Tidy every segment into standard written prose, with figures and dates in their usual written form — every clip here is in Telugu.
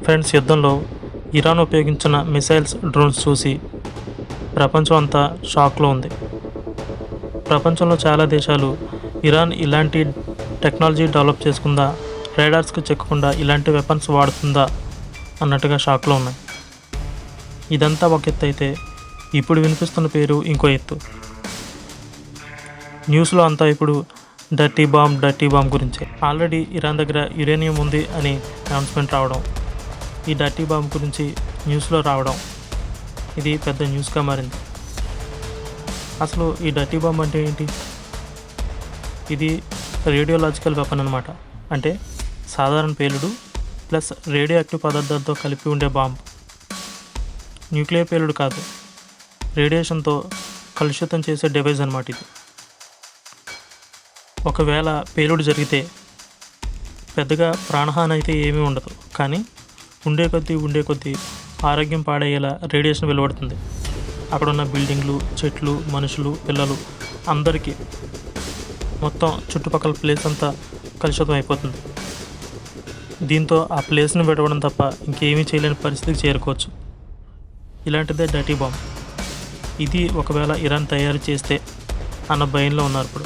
ఫ్రెండ్స్, యుద్ధంలో ఇరాన్ ఉపయోగించిన మిసైల్స్, డ్రోన్స్ చూసి ప్రపంచం అంతా షాక్లో ఉంది. ప్రపంచంలో చాలా దేశాలు ఇరాన్ ఇలాంటి టెక్నాలజీ డెవలప్ చేసుకుందా, రేడార్స్కి చెక్కకుండా ఇలాంటి వెపన్స్ వాడుతుందా అన్నట్టుగా షాక్లో ఉన్నాయి. ఇదంతా ఒక ఎత్తు అయితే, ఇప్పుడు వినిపిస్తున్న పేరు ఇంకో ఎత్తు. న్యూస్లో అంతా ఇప్పుడు డర్టీ బాంబ్ గురించే. ఆల్రెడీ ఇరాన్ దగ్గర యురేనియం ఉంది అని అనౌన్స్మెంట్ రావడం, ఈ డర్టీ బాంబ్ గురించి న్యూస్లో రావడం, ఇది పెద్ద న్యూస్గా మారింది. అసలు ఈ డర్టీ బాంబ్ అంటే ఏంటి? ఇది రేడియోలాజికల్ వెపన్ అన్నమాట. అంటే సాధారణ పేలుడు ప్లస్ రేడియో యాక్టివ్ పదార్థాలతో కలిపి ఉండే బాంబు. న్యూక్లియర్ పేలుడు కాదు, రేడియేషన్తో కలుషితం చేసే డివైస్ అన్నమాట ఇది. ఒకవేళ పేలుడు జరిగితే పెద్దగా ప్రాణహాని అయితే ఏమీ ఉండదు, కానీ ఉండే కొద్దీ ఆరోగ్యం పాడయ్యేలా రేడియేషన్ వెలువడుతుంది. అక్కడ ఉన్న బిల్డింగ్లు, చెట్లు, మనుషులు, పిల్లలు అందరికీ మొత్తం చుట్టుపక్కల ప్లేస్ అంతా కలుషితం అయిపోతుంది. దీంతో ఆ ప్లేస్ని విడవడం తప్ప ఇంకేమీ చేయలేని పరిస్థితికి చేరుకోవచ్చు. ఇలాంటిదే డర్టీ బాంబ్. ఇది ఒకవేళ ఇరాన్ తయారు చేస్తే అన్న భయంలో ఉన్నారు. ఇప్పుడు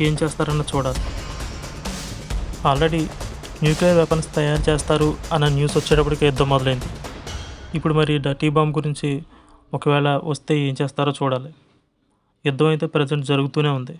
ఏం చేస్తారన్న చూడాలి. ఆల్రెడీ న్యూక్లియర్ వెపన్స్ తయారు చేస్తారు అన్న న్యూస్ వచ్చేటప్పటికి యుద్ధం మొదలైంది. ఇప్పుడు మరి డర్టీ బాంబ్ గురించి ఒకవేళ వస్తే ఏం చేస్తారో చూడాలి. యుద్ధం అయితే ప్రజెంట్ జరుగుతూనే ఉంది.